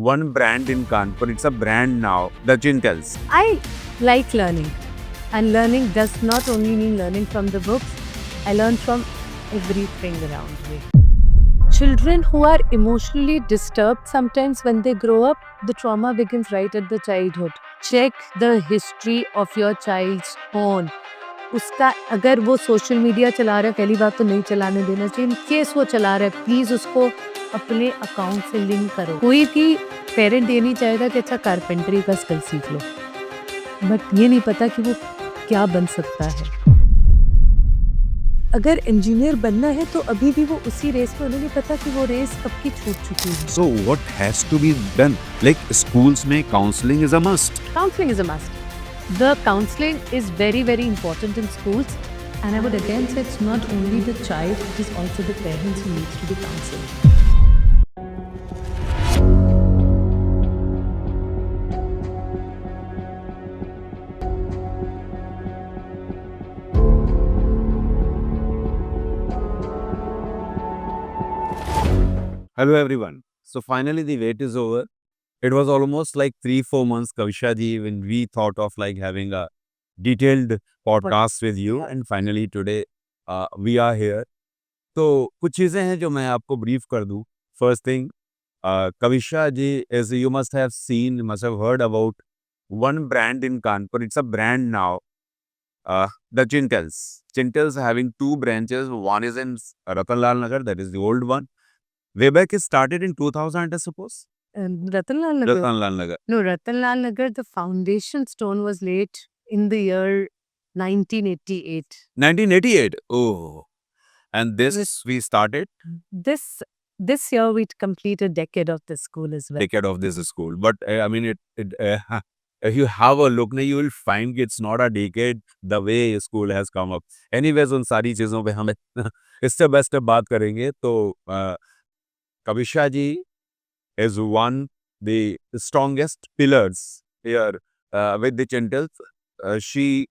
one brand in Kanpur. It's a brand now, the Chintels. I like learning, and learning does not only mean learning from the books. I learn from everything around me. Children who are emotionally disturbed, sometimes when they grow up, the trauma begins right at the childhood. Check the history of your child's phone. उसका अगर वो social media चला रहा है, पहली बात तो नहीं चलाने देना चाहिए. इन केस वो चला रहा है, प्लीज उसको अपने अकाउंट से लिंक करो. कोई भी पेरेंट ये नहीं चाहेगा कि अच्छा कारपेंटरी का स्किल सीख लो, बट ये नहीं पता कि वो क्या बन सकता है. अगर इंजीनियर बनना है तो अभी भी वो उसी रेस में, उन्हें नहीं पता कि वो रेस कब की छूट चुकी है. So what has to be done? Like schools में counseling is a must. Counseling is a must. The counseling is very, very important in schools. And I would again say it's not only the child, it is also the parents who needs to be counseled. Hello everyone. So finally the wait is over. It was almost like 3-4 months, Kavisha ji, when we thought of like having a detailed podcast with you, and finally today we are here. तो कुछ चीज़ें हैं जो मैं आपको brief कर दूँ. First thing, Kavisha ji, as you must have seen, must have heard about one brand in Kanpur. It's a brand now, the Chintels. Chintels having two branches. One is in Ratanlal Nagar, that is the old one. Way back it started in 2000, I suppose. Ratanlal Nagar. Ratanlal Nagar. No, Ratanlal Nagar, the foundation stone was laid in the year 1988. 1988. Oh. And this we started This year we'd complete a decade of the school as well. decade of this school. But I mean, if you have a look, you will find it's not a decade the way school has come up. Anyways, उन सारी चीज़ों पे हम step by step बात करेंगे. तो Kavisha ji is one the strongest pillars here with the Chintels. She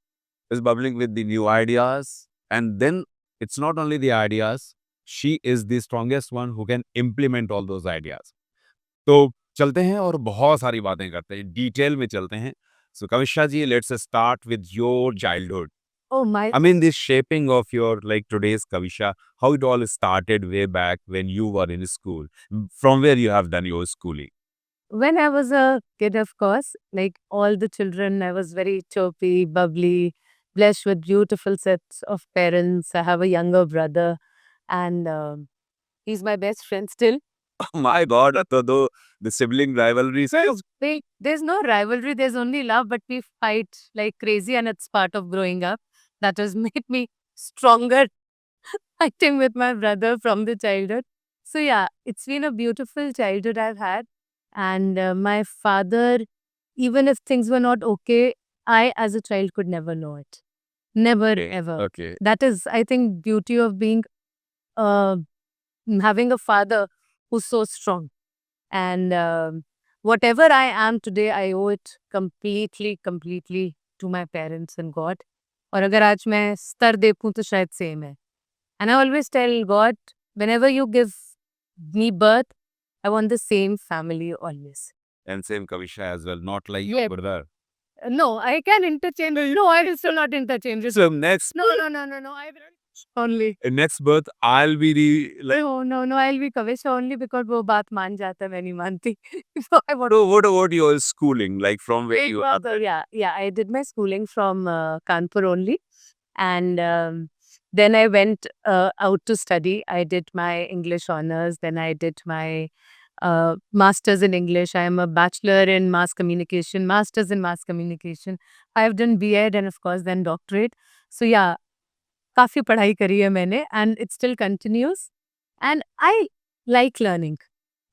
is bubbling with the new ideas, and then it's not only the ideas, she is the strongest one who can implement all those ideas. तो चलते हैं और बहुत सारी बातें करते हैं, detail में चलते हैं. So Kavisha ji, let's start with your childhood. Oh my! I mean, this shaping of your like today's Kavisha, how it all started way back when you were in school, from where you have done your schooling. When I was a kid, of course, like all the children, I was very chirpy, bubbly, blessed with beautiful sets of parents. I have a younger brother, and he's my best friend still. My God, the sibling rivalry says. There's no rivalry, there's only love, but we fight like crazy, and it's part of growing up. That has made me stronger fighting with my brother from the childhood. So, yeah, it's been a beautiful childhood I've had. And my father, even if things were not okay, I as a child could never know it. Never, ever. Okay. That is, I think, beauty of being, having a father who's so strong. And whatever I am today, I owe it completely to my parents and God. और अगर आज मैं स्तर देखूं तो शायद same है. And I always tell God, whenever you give me birth, I want the same family always. And same Kavisha as well, not like Yeah. brother. No, I can interchange. No, I will still not interchange. So next, No. I will only. next birth, I'll be the like. No. I'll be Kavisha only because वो बात मान जाता है, मैं नहीं मानती. So I want. So what about your schooling? Like from where you are? Yeah. I did my schooling from Kanpur only, and then I went out to study. I did my English honors. Then I did my master's in English. I am a bachelor in mass communication, master's in mass communication. I have done B.Ed and of course then doctorate. So yeah, काफी पढ़ाई करी है मैंने, and it still continues. And I like learning.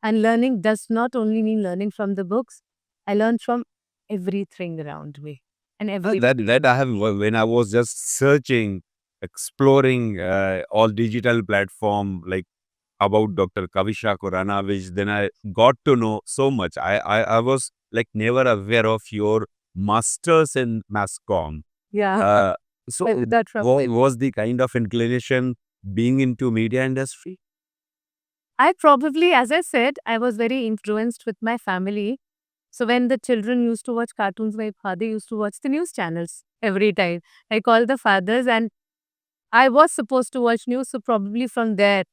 And learning does not only mean learning from the books. I learn from everything around me. And every That I have when I was just searching, exploring all digital platform like about Dr. Kavisha Khurana, which then I got to know so much. I was like never aware of your masters in mass comm. yeah. So That's from was the kind of inclination being into media industry? I probably, as I said, I was very influenced with my family. So when the children used to watch cartoons, my father used to watch the news channels every time. I called the fathers and I was supposed to watch news. So probably from there,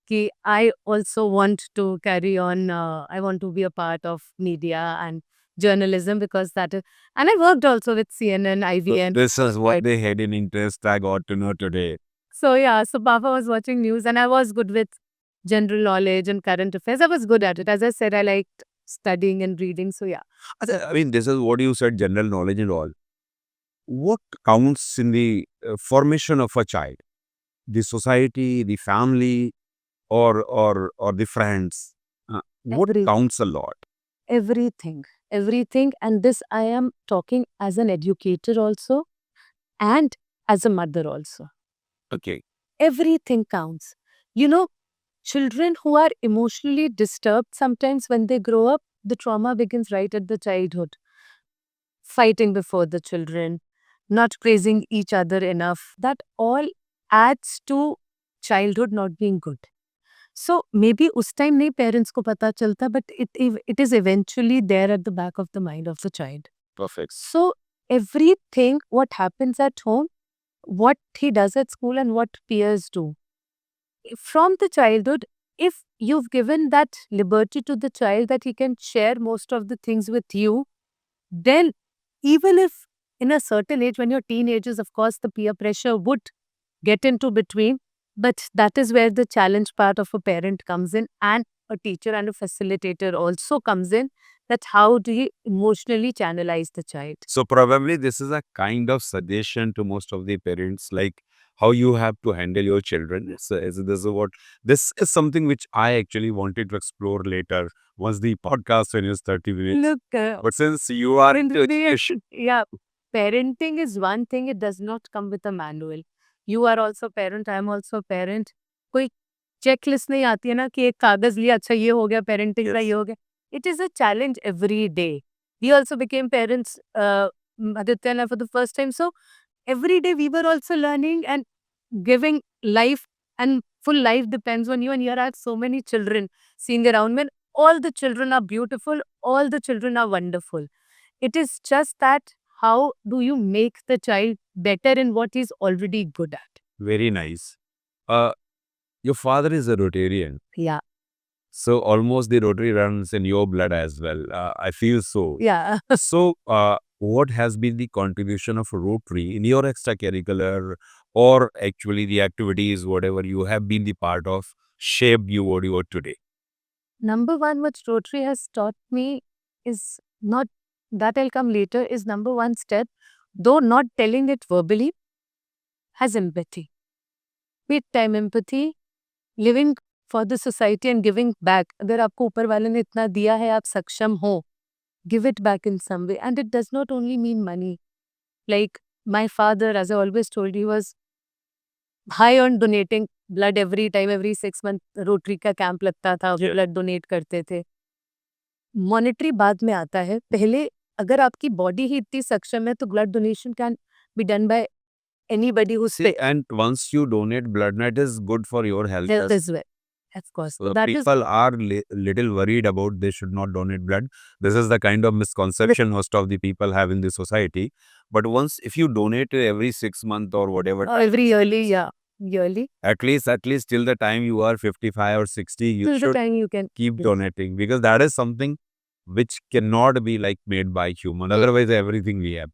ki I also want to carry on. I want to be a part of media and journalism because that is, and I worked also with CNN, So IVN. this is what the hidden interest I got to know today. So yeah, so Papa was watching news and I was good with general knowledge and current affairs. I was good at it. As I said, I liked studying and reading. So yeah. I mean, this is what you said, general knowledge and all. What counts in the formation of a child? The society, the family, or the friends? What Every, counts a lot? everything. Everything. And this I am talking as an educator also and as a mother also. Okay. Everything counts. You know, children who are emotionally disturbed, sometimes when they grow up, the trauma begins right at the childhood. Fighting before the children, not praising each other enough. That all adds to childhood not being good. So maybe उस time नहीं parents को पता चलता, but it is eventually there at the back of the mind of the child. Perfect. So everything what happens at home, what he does at school and what peers do. From the childhood, if you've given that liberty to the child that he can share most of the things with you, then even if in a certain age when you're teenagers, of course, the peer pressure would get into between, but that is where the challenge part of a parent comes in and a teacher and a facilitator also comes in, that how do you emotionally channelize the child. So probably this is a kind of suggestion to most of the parents, like how you have to handle your children. This is something which I actually wanted to explore later once the podcast finishes 30 minutes. Look, But since you are in into the education, yeah, parenting is one thing, it does not come with a manual. You are also a parent, I am also a parent. कोई checklist नहीं आती है ना कि एक कागज लिया, अच्छा ये हो गया parenting का, yes. ये हो गया. It is a challenge every day. We also became parents, Aditya and I, for the first time. So every day we were also learning and giving life, and full life depends on you. And here are so many children seeing around me. All the children are beautiful, all the children are wonderful. It is just that how do you make the child better in what he's already good at? Very nice. Uh, your father is a Rotarian. Yeah. So almost the Rotary runs in your blood as well. I feel so. Yeah. So, what has been the contribution of Rotary in your extracurricular or actually the activities, whatever you have been the part of, shaped you what you are today? Number one, what Rotary has taught me is not, that I'll come later, is number one step, though not telling it verbally, has empathy. Big time empathy, living for the society and giving back. अगर आपको ऊपर वाले ने इतना दिया है, आप सक्षम हो, give it back in some way. And it does not only mean money. Like my father, as I always told you, was high on donating blood every time, every 6 month Rotary का camp लगता था, Yeah. Blood donate करते थे. Monetary बाद में आता है. पहले अगर आपकी बॉडी ही इतनी सक्षम है तो blood donation can be done by anybody who's See, fit. and once you donate blood, that is good for your health. Health as as well. Of course. So That is people are little worried about they should not donate blood. This is the kind of misconception most of the people have in the society. But once if you donate every 6 months or whatever, every yearly, yeah. Yearly. at least till the time you are 55 or 60, you Till the should time you can. keep Yes. donating, because that is something which cannot be like made by human. Otherwise, everything we have.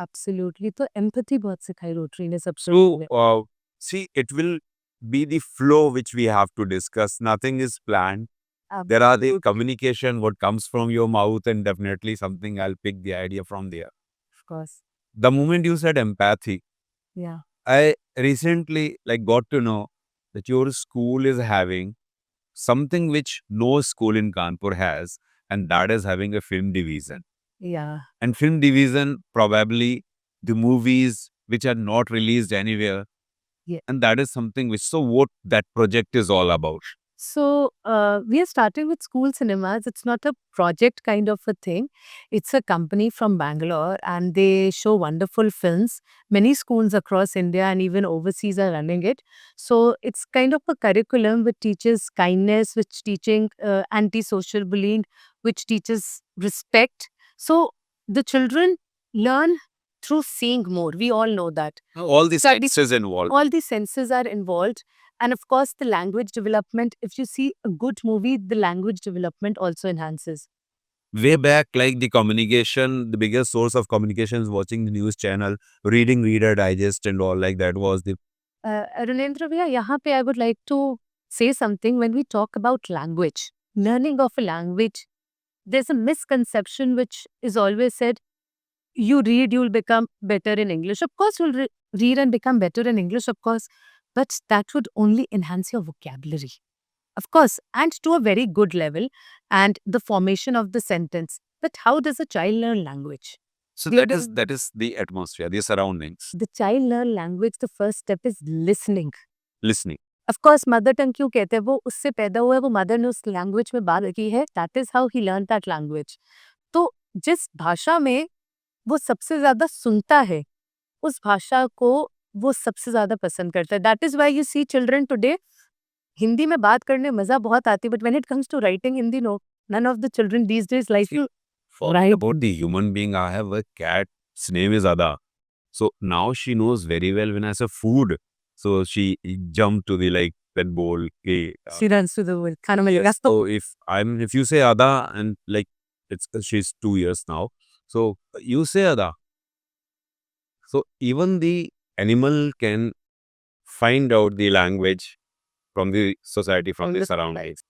Absolutely. तो empathy बहुत सिखाई rotary ने सबसे So, पहले. see, it will be the flow which we have to discuss. Nothing is planned. There are the Absolutely. communication, what comes from your mouth, and definitely something I'll pick the idea from there. Of course. The moment you said empathy, Yeah. I recently got to know that your school is having something which no school in Kanpur has, and that is having a film division. Yeah. And film division, probably the movies which are not released anywhere. Yeah. And that is something which, so what that project is all about. So we are starting with school cinemas. It's not a project kind of a thing. It's a company from Bangalore and they show wonderful films. Many schools across India and even overseas are running it. So it's kind of a curriculum which teaches kindness, which teaching anti-social bullying, which teaches respect. So the children learn through seeing more. We all know that. All the Study- senses involved. All the senses are involved. And of course, the language development. If you see a good movie, the language development also enhances. Way back, like the communication, the biggest source of communication is watching the news channel, reading Reader Digest and all like that was the Runendra Bhaiya, यहाँ पे I would like to say something when we talk about language. Learning of a language, there's a misconception which is always said, you read, you'll become better in English. Of course, you'll read and become better in English, of course, but that would only enhance your vocabulary. Of course, and to a very good level, and the formation of the sentence. But how does a child learn language? so The- that is the atmosphere, the surroundings, The child learn language, the first step is listening. listening. Of course, mother tongue क्यों कहते हैं, वो उससे पैदा हुआ है, वो mother ने उस लैंग्वेज में बात की है, that is how he learn that language. तो जिस भाषा में वो सबसे ज्यादा सुनता है, उस भाषा को वो सबसे ज्यादा पसंद करता है. That is why you see children today Hindi में बात करने मजा बहुत आती है, but when it comes to writing Hindi, no, none of the children these days like to write. About the human being, I have a cat's name is Ada. So now she knows very well when I say food. So she jumped to the like that bowl. She runs to the world. खाना मिलेगा. So if you say Ada and like she's 2 years now. So you say Ada. So even the animal can find out the language from the society, from From the the surroundings.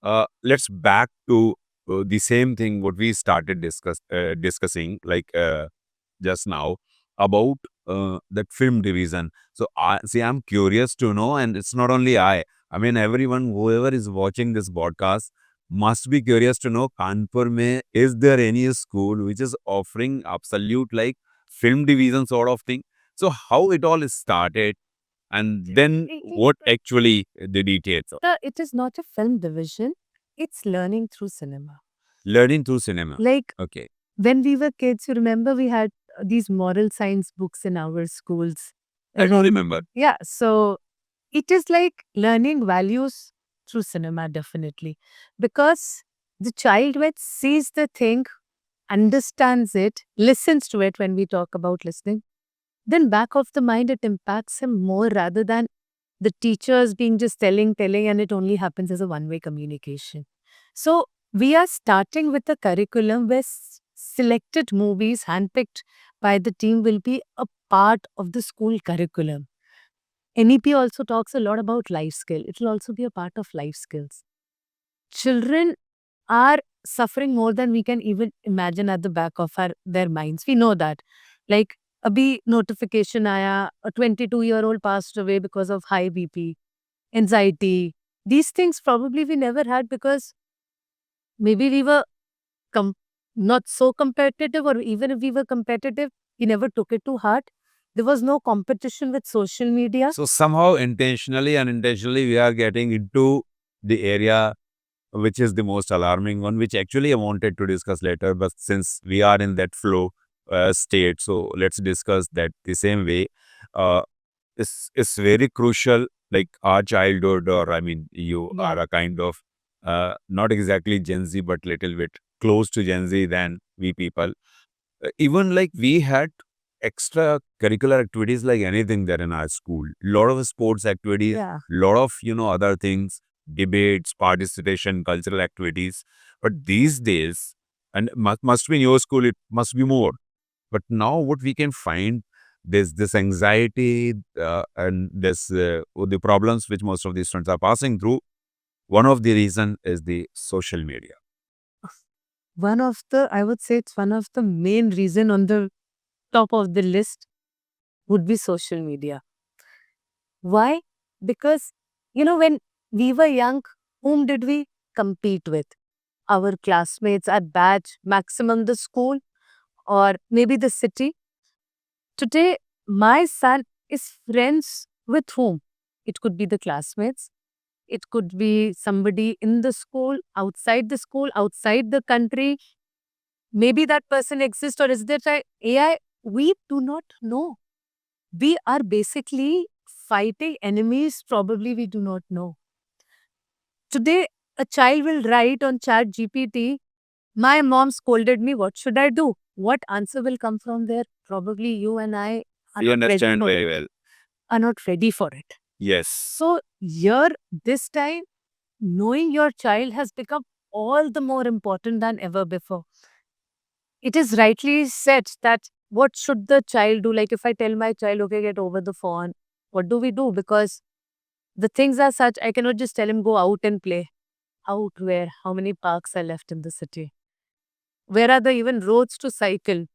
Let's back to the same thing what we started discussing like just now about that film division. So I'm curious to know, and it's not only I mean everyone, whoever is watching this podcast must be curious to know, Kanpur mein, is there any school which is offering absolute like film division sort of thing? So how it all started, and then what actually the details of It is not a film division. It's learning through cinema. learning through cinema. Like Okay. when we were kids, you remember we had these moral science books in our schools. I don't remember. Yeah, so it is like learning values through cinema, definitely. Because the child when sees the thing, understands it, listens to it when we talk about listening, then back of the mind, it impacts him more rather than the teachers being just telling, and it only happens as a one-way communication. So we are starting with a curriculum where selected movies handpicked by the team will be a part of the school curriculum. NEP also talks a lot about life skill. It will also be a part of life skills. Children are suffering more than we can even imagine at the back of their minds. We know that. Like, abhi notification aaya, a 22-year-old passed away because of high BP, anxiety. These things probably we never had because maybe we were not so competitive, or even if we were competitive, we never took it to heart. There was no competition with social media. So somehow intentionally, unintentionally, we are getting into the area which is the most alarming one, which actually I wanted to discuss later, but since we are in that flow state, so let's discuss that the same way. It's very crucial, like our childhood, or I mean, you Yeah. are a kind of not exactly Gen Z, but little bit close to Gen Z than we people. Even like we had extra curricular activities like anything there in our school. Lot of sports activities, Yeah. lot of other things, debates, participation, cultural activities. But these days, and must be in your school, it must be more. But now what we can find, there's this anxiety and this the problems which most of the students are passing through. One of the reason is the social media. I would say it's one of the main reason on the top of the list would be social media. Why? Because, when we were young, whom did we compete with? Our classmates at batch, maximum the school, or maybe the city. Today, my son is friends with whom? It could be the classmates. It could be somebody in the school, outside the country. Maybe that person exists, or is there AI? We do not know. We are basically fighting enemies probably we do not know. Today, a child will write on Chat GPT, my mom scolded me, what should I do? What answer will come from there? Probably you and I are You not ready understand for very it. well. Are not ready for it. Yes. So here, this time, knowing your child has become all the more important than ever before. It is rightly said that what should the child do? Like if I tell my child, okay, get over the phone, what do we do? Because the things are such, I cannot just tell him go out and play. Out where? How many parks are left in the city? Where are there even roads to cycle?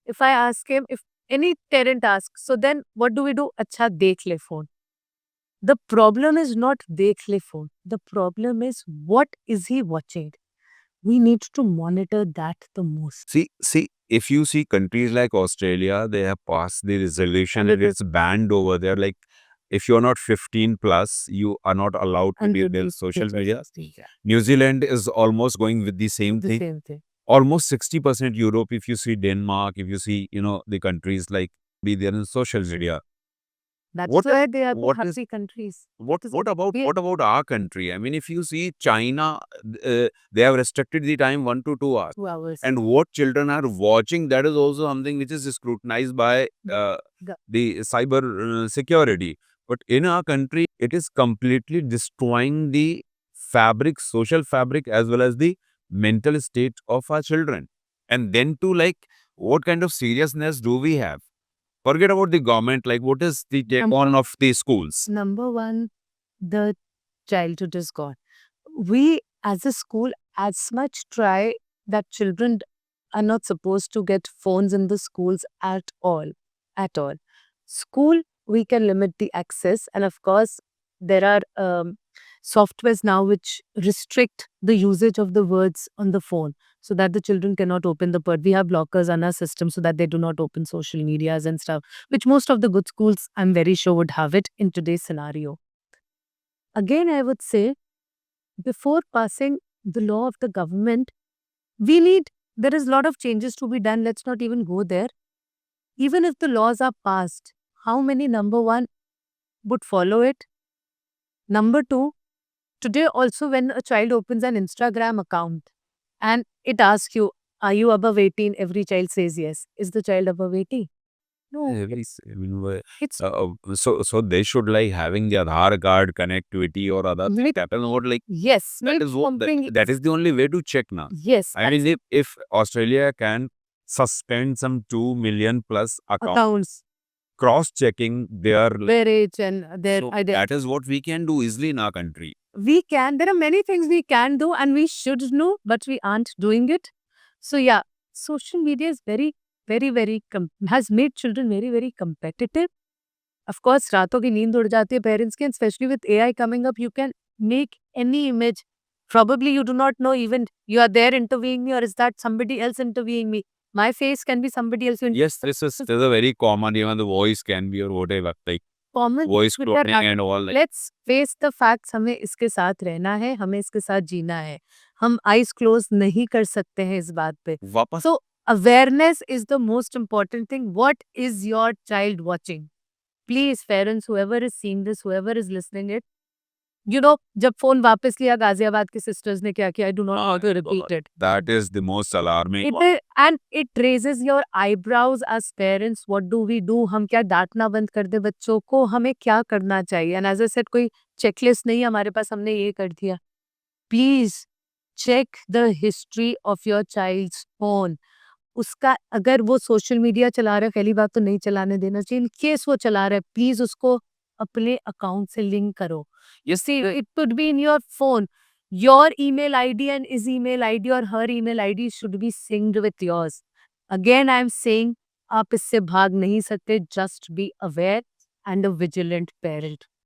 If I ask him, if any parent asks, so then what do we do? Acha, dekh le phone. The problem is not dekh le phone. The problem is what is he watching? We need to monitor that the most. See, if you see countries like Australia, they have passed the resolution and it's banned over there. Like, if you're not 15 plus, you are not allowed to be with social media. New Zealand is almost going with the same The thing. same thing. Almost 60% Europe, if you see Denmark, if you see, the countries like be there in social media. That's What- why they are the what is- happy countries. What about we- what about our country? I mean, if you see China, they have restricted the time 1 to 2 hours. 2 hours. And what children are watching, that is also something which is scrutinized by the cyber security. But in our country, it is completely destroying the fabric, social fabric, as well as the mental state of our children. And then to like, what kind of seriousness do we have? Forget about the government, like what is the take on of the schools? Number one, the childhood is gone. We as a school as much try that children are not supposed to get phones in the schools at all. At all. School, we can limit the access. And of course, there are softwares now which restrict the usage of the words on the phone so that the children cannot open the word. We have blockers on our system so that they do not open social medias and stuff, which most of the good schools, I'm very sure, would have it in today's scenario. Again, I would say, before passing the law of the government, there is a lot of changes to be done. Let's not even go there. Even if the laws are passed, how many, number one, would follow it? Number two, today also when a child opens an Instagram account and it asks you, are you above 18? Every child says yes. Is the child above 18? No. It's So they should like having the Aadhaar card connectivity or other Like- that is what like yes. that is what that is the only way to check now. Yes. I mean, if Australia can suspend some 2 million plus accounts, cross-checking their their age and their so identity. that is what we can do easily in our country. We can. There are many things we can do and we should do, but we aren't doing it. So yeah, social media is very, very has made children very, very competitive. Of course, रातों की नींद उड़ जाती है parents की, and especially with AI coming up, you can make any image. Probably you do not know even you are there interviewing me, or is that somebody else interviewing me? My face can be somebody else. Yes, this is a very common, even the voice can be or whatever, like common voice with their cloning and all. Like, Let's face the facts. हमें इसके साथ रहना है, हमें इसके साथ जीना है. हम eyes close नहीं कर सकते हैं इस बात पे. वापस So awareness is the most important thing. What is your child watching? Please, parents, whoever is seeing this, whoever is listening it, जब फोन वापस लिया गाजियाबाद के सिस्टर्स ने क्या किया, I do not want to repeat it. that is the most alarming. And it raises your eyebrows as parents. What do we do? हम क्या डांटना बंद कर दे बच्चों को? हमें क्या करना चाहिए? And as I said, कोई checklist नहीं है हमारे पास, हमने ये कर दिया. Please check the history of your child's phone. उसका अगर वो सोशल मीडिया चला रहा है, पहली बात तो नहीं चलाने देना चाहिए. इन केस वो चला रहा है, प्लीज उसको अपने अकाउंट से लिंक करो. You see, it could be in your phone. Your email ID and his email ID or her email ID should be synced with yours. Again, I am saying, आप इससे भाग नहीं सकते. Just be aware and a vigilant parent.